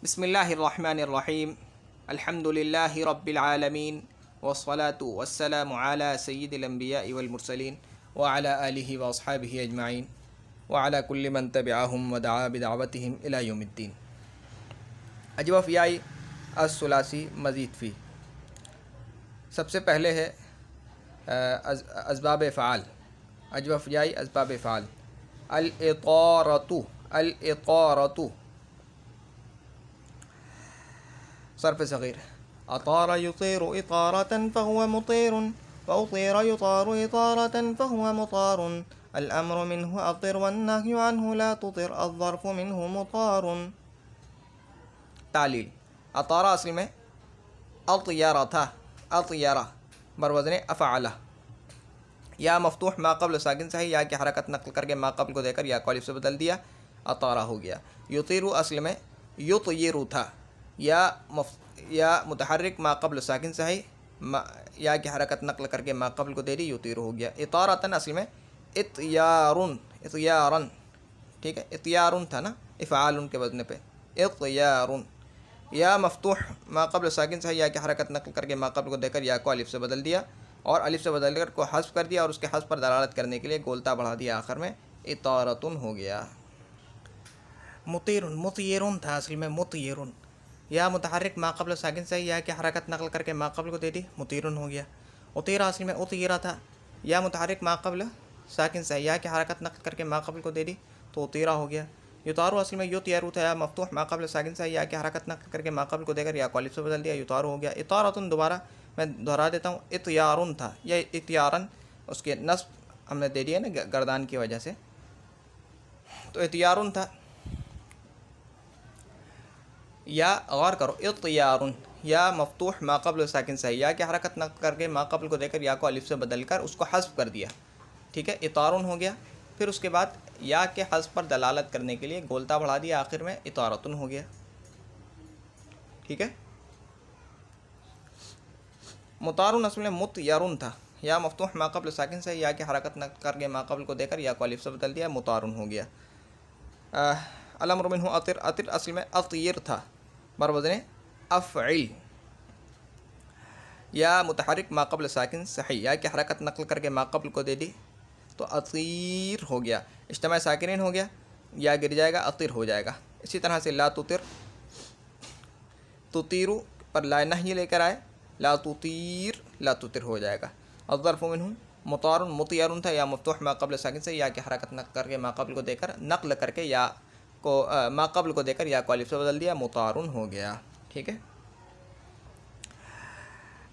बिस्मिल्लाहिर्रहमानिर्रहीम अल्हम्दुलिल्लाहि रब्बिल आलमीन वस्सलातु वस्सलामु अला सय्यिदिल अंबियाइ वल मुरसलीन व अला आलिहि व अस्हाबिहि अजमाइन व अला कुल्लि मन तबिअहुम व दआ बिदअवतिहिम इला यौमिद्दीन। अजवफ़ियाई अस्सुलासी मज़ीद फ़ी। सबसे पहले है असबाब फ़ाल। अजवफ़ियाई असबाब फ़ाल अल-इतारतु सर्फ़ सग़ीर अतार युतीरु इतारतन फ़हुव मुतीरुन व उतीर युतारु इतारतन फ़हुव मुतारुन अल-अम्रु मिन्हु अतिर वन्नह्यु अन्हु ला तुतिर अज़्ज़र्फ़ु मिन्हु मुतारुन। तालील अतारा असल में अतियारा था, अतियारा बरवज़न अफ़अला। या मफ़तूह मा क़ब्ल साकिन से है, या की हरकत नक़ल करके मा क़ब्ल को देकर या को अलिफ से बदल दिया, अतारा हो गया। युतीरु असल में युतयिरु था, या मुतहर्रिक मा क़ब्ल साकिन से है, या की हरकत नक़ल करके मा क़ब्ल को दे दी, युतीरु हो गया। इतारतन असल में इत्यारुन, इत्यारन, ठीक है, इत्यारुन था ना इफ़आलुन के वज़न पे, इत्यारुन। या मफ़तूह मा क़ब्ल साकिन से है, या की हरकत नक़ल करके मा क़ब्ल को देकर या को अलिफ से बदल दिया और अलिफ से बदल कर को हज़्फ़ कर दिया और उसके हज़्फ़ पर दलालत करने के लिए गोलता बढ़ा दिया, आखिर में इतारतुन हो गया। मुतीरुन, मुतीरुन था असल में मुतीरुन। या मुतहर्रिक मा क़ब्ल साकिन से या की हरकत नक़ल करके मा क़ब्ल को दे दी, मुतीरुन हो गया। उतीरा असल में उतीरा था, या मुतहर्रिक मा क़ब्ल साकिन से या की हरकत नक़ल करके मा क़ब्ल को दे दी तो उतीरा हो गया। युतारु असल में युतयरु था, या मफ़तूह मा क़ब्ल साकिन से या की हरकत नक़ल करके मा क़ब्ल को देकर या को अलिफ से बदल दिया, युतारु हो गया। इतारतुन दोबारा मैं दोहरा देता हूँ, इत्यारुन था, यह इत्यारन उसके नस्ब हमने दे दिया ना गर्दान की वजह से, तो इत्यारुन था। या गौर करो, इत्यारुन या मफ़तूह मा क़ब्ल साकिन से या की हरकत नक़ल करके मा क़ब्ल को देकर या को अलिफ से बदल कर उसको हज़्फ़ कर दिया, ठीक है, इतारुन हो गया। फिर उसके बाद या के हज़्फ़ पर दलालत करने के लिए गोलता बढ़ा दिया, आखिर में इतारतुन हो गया, ठीक है। मुतारुन असल में मुतयरुन था, या मफ़तूह मा क़ब्ल साकिन से या की हरकत नक़ल करके मा क़ब्ल को देकर या को अलिफ से बदल दिया, मुतारुन हो गया। अल-अम्रु मिन्हु अतिर, अतिर असल में अतिर था बरवज़न अफ़इल। या मुतहर्रिक मा क़ब्ल साकिन सही या की हरकत नक़ल करके मा क़ब्ल को दे दी तो अतीर हो गया, इज्तिमा साकिनीन हो गया, या गिर जाएगा अतिर हो जाएगा। इसी तरह से ला तुतिर, तुतीरु पर ला नही लेकर आए, ला तुतीर, ला तुतिर हो जाएगा। अज़्ज़र्फ़ु मिन्हु मुतारुन, मुतियरुन था, या मफ़तूह मा क़ब्ल साकिन से या की हरकत नक़ल करके मा क़ब्ल को देकर नक़ल करके या को मा क़ब्ल को देकर या को अलिफ से बदल दिया, मुतारुन हो गया, ठीक है।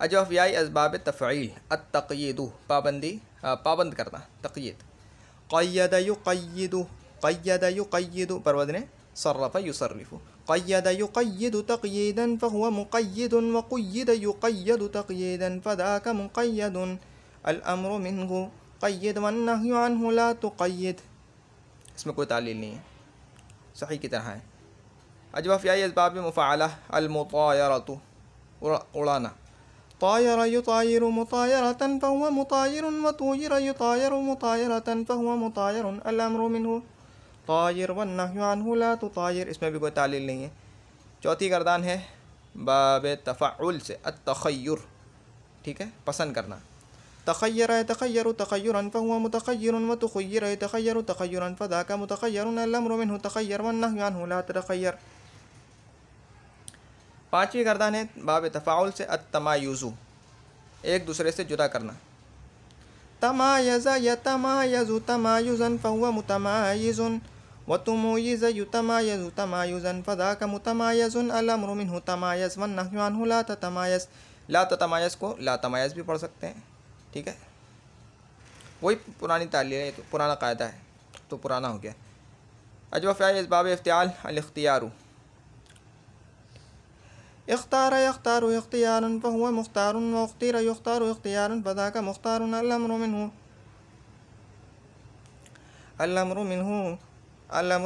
अजवफ़ियाई असबाब तफ़ईल अत-तक़यीदु पाबंदी, पाबंद करना, तक़यीद। क़य्यद युक़य्यिदु, क़य्यद युक़य्यिदु बरवज़न सर्रफ़ युसर्रिफ़ु। क़य्यद युक़य्यिदु तक़यीदन फ़हुव मुक़य्यिदुन व क़ुय्यिद युक़य्यदु तक़यीदन फ़ज़ाक मुक़य्यदुन। अल-अम्रु मिन्हु क़य्यिद वन्नह्यु अन्हु ला तुक़य्यिद। इसमें कोई तालील नहीं है, सही की तरह है। अजवफ़ियाई असबाब मुफ़अला अल-मुतायरतु उड़ाना। तायर युतायिरु मुतायरतन फ़हुव मुतायिरुन व तुयिर युतायिरु मुतायरतन फ़हुव मुतायरुन। अल-अम्रु मिन्हु तायर वन्नह्यु अन्हु ला तुतायर। इसमें भी कोई तालील नहीं है। चौथी गर्दान है बाब तफ़अुल से अत-तख़य्युर, ठीक है, पसंद करना। तख़य्यर यतख़य्यरु तख़य्युरन फ़हुव मुतख़य्यरुन व तुख़य्यर यतख़य्यरु तख़य्युरन फ़ज़ाक मुतख़य्यरुन। अल-अम्रु मिन्हु तख़य्यर वन्नह्यु अन्हु ला ततख़य्यर। पाँचवीं गर्दान है बाब तफ़ाउल से अत-तमायुज़ु, एक दूसरे से जुदा करना। तमायज़ यतमायज़ु तमायुज़न फ़हुव मुतमायिज़ुन व तुमुयिज़ युतमायज़ु तमायुज़न फ़ज़ाक मुतमायज़ुन। अल-अम्रु मिन्हु तमायज़ वन्नह्यु अन्हु ला ततमायज़। ला ततमायज़ को ला तमायज़ भी पढ़ सकते हैं, ठीक है, वही पुरानी तालील है, तो पुराना कायदा है, तो पुराना हो गया। अजवफ़ियाई असबाब इफ्तिआल अल-इख्तियारु। इख्तार यख्तारु इख्तियारन फ़हुव मुख्तारुन व उख्तीर युख्तारु इख्तियारन फ़ज़ाक मुख्तारुन। अल-अम्रु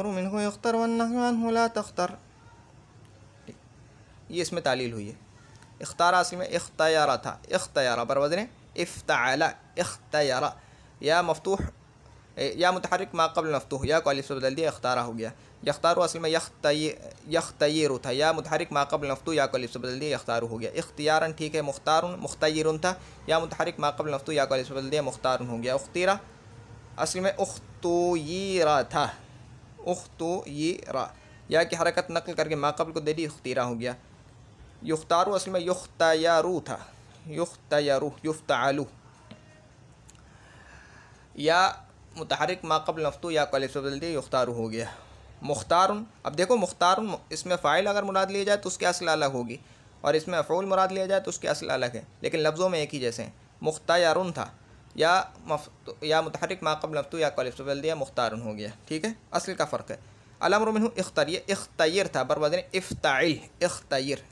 मिन्हु इख्तर वन्नह्यु अन्हु ला तख्तर। ये इसमें तालील हुई है। इख्तारा असल में इख्तयारा था, इख्तयारा बरवज़न इफ्तअला, इख्तयारा। या मफ़तूह या मुतहर्रिक मा क़ब्ल मफ्तूह, या को अलिफ से बदल दिया, इख्तारा हो गया। यख्तारू असल में यख्तय्यिरु था, या मुतहर्रिक मा क़ब्ल मफ्तूह, या को अलिफ से बदल दिया, यख्तारू हो गया। इख्तियारन ठीक है, मुख्तारुन मुख्तय्यिरुन था, या मुतहर्रिक मा क़ब्ल मफ्तूह, या को अलिफ से बदल दिया, मुख्तारुन हो गया। उख्तीरा असल में उख्तुय्यिरा था, उख्तुय्यिरा, या की हरकत नकल करके मा क़ब्ल को दे दी, उख्तीरा हो गया। युख्तारू असल में युख्तयरू था, युख्तयरू युफ्तअलु, या मुतहर्रिक मा क़ब्ल मफ्तूह, या को अलिफ से बदल दिया, युख्तारू हो गया। मुख्तारुन, अब देखो मुख्तारुन इसमें फ़ाइल अगर मुराद लिया जाए तो उसकी असल अलग होगी, और इसमें मफ़ऊल मुराद लिया जाए तो उसकी असल अलग है, लेकिन लफ्ज़ों में एक ही जैसे हैं। मुख्तयरुन था, या मुतहर्रिक मा क़ब्ल मफ्तूह, या को अलिफ से बदल दिया, मुख्तारुन हो गया। ठीक है, असल का फ़र्क है। अल-अम्रु मिन्हु इख्तय्यर था, बर वज़न इफ्ताइल, इख्तय्यर,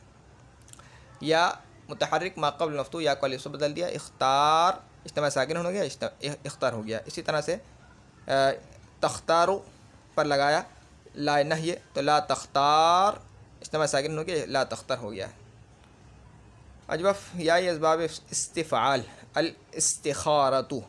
या मुतहर्रिक मा क़ब्ल मफ्तूह, या को अलिफ से बदल दिया, इख्तार, इज्तिमा साकिन हो गया, इख्तार हो गया। इसी तरह से तख्तारू पर लगाया ला नहिए तो ला तख्तार, इज्तिमा साकिन हो गया, ला तख्तर हो गया। अजवफ़ या असबाब इस्तिफ़ाल, अल इस्तिखारतु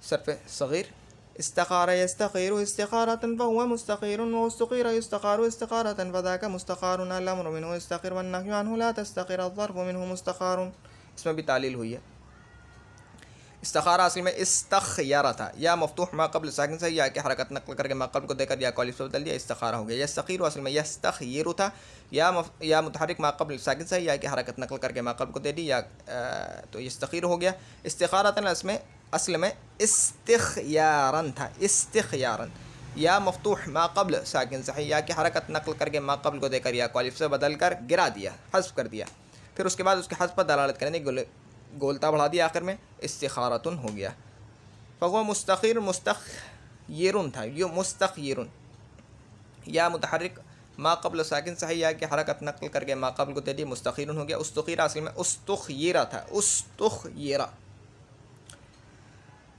सर्फ़ सग़ीर, इस्तखार यस्तखीरु इस्तिखारतन फ़हुव मुस्तखीरुन व उस्तखीर युस्तखारु इस्तिखारतन फ़ज़ाका मुस्तखारुन। अल-अम्रु मिन्हु इस्तखिर वन्नहयु अन्हु ला तस्तखिर, अज़्ज़र्फ़ु मिन्हु मुस्तखारुन, इसमें भी तालील हुई है। इस्तखारा असल में इस्तखयरा था, या मफ्तूह मा क़ब्ल साकिन से या की हरकत नकल करके मा क़ब्ल को देकर या को अलिफ से बदल दिया, इस्तखारा हो गया। यस्तखीरु असल में यस्तखयिरु था, या मुतहर्रिक मा क़ब्ल साकिन से या की हरकत नकल करके मा क़ब्ल को दे दी, या तो यस्तखीर हो गया। इस्तिखारतन असल में इस्तिखयारन था, इस्तिखयारन, या मफ्तूह मा क़ब्ल साकिन से या की हरकत नकल करके मा क़ब्ल को देकर या को अलिफ से बदल कर गिरा दिया, हज़्फ़ कर दिया, फिर उसके बाद उसके हज़्फ़ पर दलालत करने गोलता बढ़ा दिया, आखिर में इस्तिखारतुन हो गया। फ़हुव मुस्तखीर मुस्तखयिरुन था, यो मुस्तखयिरुन, या मुतहर्रिक मा क़ब्ल साकिन सही या की हरकत नकल करके मा क़ब्ल को दे दी, मुस्तखीरुन हो गया। उस्तखीरा असल में उस्तुखयिरा था, उस्तुखयिरा,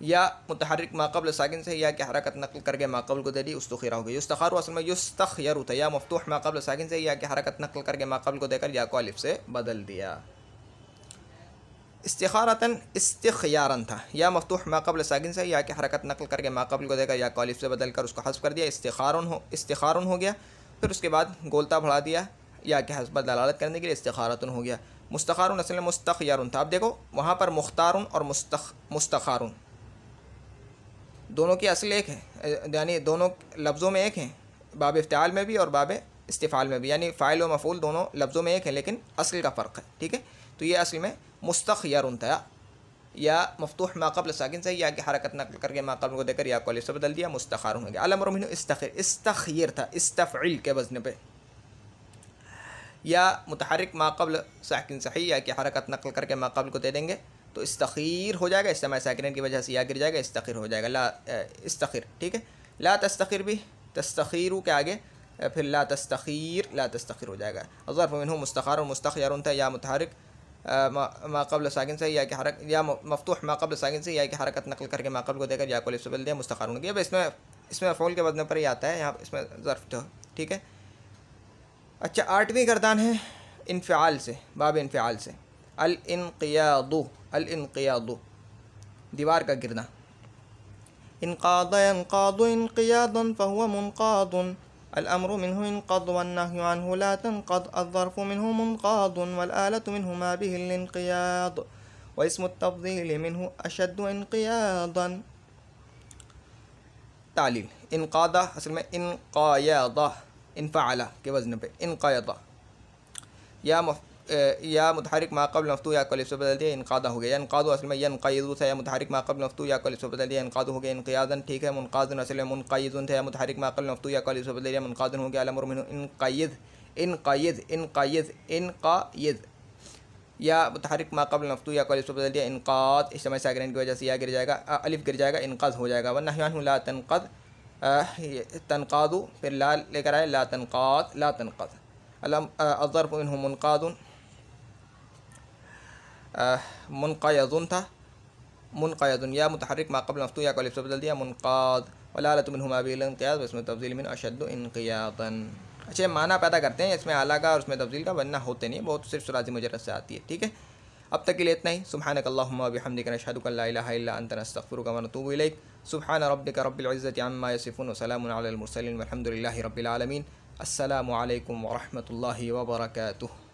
या मुतहर्रिक मा क़ब्ल साकिन से या की हरकत नकल करके मा क़ब्ल को दे दी, उस्तखीरा हो गई। युस्तखारु असल में युस्तखयरु था, या मफ्तूह मा क़ब्ल साकिन से या की हरकत नकल करके मा क़ब्ल को देकर या को अलिफ से बदल दिया। इस्तिखारतन इस्तिखयारन था, या मफ्तूह मा क़ब्ल साकिन से या की हरकत नकल करके मा क़ब्ल को देकर या को अलिफ से बदल कर उसको हज़्फ़ कर दिया, इस्तिखारुन हो गया, फिर उसके बाद गोलता बढ़ा दिया या के हज़्फ़ पर दलालत करने के लिए, इस्तिखारतुन हो गया। मुस्तखारुन असल में मुस्तखयरुन था, अब देखो वहाँ पर मुख्तारुन और मुस्तखारुन दोनों की असल एक है, यानी दोनों लफ्ज़ों में एक हैं, बाब इफ्ताल में भी और बाब इस्तिफ़ाल में भी, यानी फ़ाइल व मफ़ूल दोनों लफ्ज़ों में एक है, लेकिन असल का फ़र्क है। ठीक है, तो ये असल में मुस्तखयरुन था, या मफ्तूह मा क़ब्ल साकिन से या की हरकत नकल करके मा क़ब्ल को देकर या को अलिफ से बदल दिया, मुस्तखारुन हो गया। अल-अम्रु मिन्हु इस्तखिर, इस्तखयिर था, इस्तफ़इल के वज़न पे, या मुतहर्रिक मा क़ब्ल साकिन सही या की हरकत नकल करके मा क़ब्ल को दे देंगे तो इस्तखीर हो जाएगा, इस्तिमा साकिन की वजह से या गिर जाएगा, इस्तखिर हो जाएगा। ला इस्तखिर, ठीक है। ला तस्तखिर भी तस्तखीरु के आगे फिर ला तस्तखीर हो जाएगा। ज़र्फ़ु मिन्हु मुस्तखारुन मुस्तखयरुन था, या मुतहर्रिक मा क़ब्ल साकिन से या की हरकत, या मफ्तूह मा क़ब्ल साकिन से या की हरकत नकल करके मा क़ब्ल को देकर या को अलिफ से बदल दिया, मुस्तखारुन किया। इसमें फ़ौल के वज़न पर ही आता है, यहाँ इसमें ज़र्फ़ तो ठीक है। अच्छा, 8वीं गर्दान है इन्फ़िआल से, बाब इन्फ़िआल से। अल-इन्क़ियादु दीवार का गिरना। इन्क़ाद यन्क़ादु इन्क़ियादन फ़हुव मुन्क़ादुन। अल-अम्रु मिन्हु इन्क़द वन्नहयु अन्हु ला तन्क़द। अज़्ज़र्फ़ु मिन्हु मुन्क़ादुन वल-आलतु मिन्हु मा बिहिल इन्क़ियाद व इस्मु तफ़ज़ील मिन्हु अशद्दु इन्क़ियादन। तालील, इन्क़ादा असल में इन्क़ायदा, इन्फ़अला के वज़न पे इन्क़ायदा, या मुतहर्रिक मा क़ब्ल मफ्तूह या को अलिफ से बदल दिया, इन्क़ादा हो गया। इन्क़ादु असल में यन्क़यिदु था, या मुतहर्रिक मा क़ब्ल मफ्तूह या को अलिफ से बदल दिया, इन्क़ादु हो गया। इन्क़ियादन ठीक है। मुन्क़ादुन असल में मुन्क़यिदुन था, या मुतहर्रिक मा क़ब्ल मफ्तूह या को अलिफ से बदल दिया, मुन्क़ादुन हो गया। अल-अम्रु मिन्हु इन्क़यिद, या मुतहर्रिक मा क़ब्ल मफ्तूह या को अलिफ से बदल दिया, इन्क़ाद, इज्तिमा साकिन की वजह से या गिर जाएगा, अलिफ गिर जाएगा, इन्क़ज़ हो जाएगा। वन्नहयु अन्हु ला तन्क़द, तन्क़ादु फिर ला लेकर आए, ला तन्क़द। अज़्ज़र्फ़ु मिन्हु मुन्क़ादुन, मुन्क़यदुन था, मुन्क़यदुन, या मुतहर्रिक मा क़ब्ल मफ्तूह या को अलिफ से बदल दिया, मुन्क़ाद। वल-आलतु मिन्हु मा बिहिल इन्क़ियाद व इस्मु तफ़ज़ील मिन्हु अशद्दु इन्क़ियादन। अच्छे माना पैदा करते हैं इसमें आला का और उसमें तफ़ज़ील का, वरना होते नहीं, बहुत सिर्फ सुराज़ी मुजर्रद से आती है। ठीक है, अब तक के लिए इतना ही। सुब्हानक अल्लाहुम्मा व बिहम्दिक नशहदु अन ला इलाहा इल्ला अंता नस्तग़फिरुका व नतूबु इलैक। सुब्हान रब्बिका रब्बिल इज़्ज़ति अम्मा यसिफून व सलामुन अलल मुरसलीन वल्हम्दुलिल्लाहि रब्बिल आलमीन। अस्सलामु अलैकुम व रहमतुल्लाहि व बरकातुहू।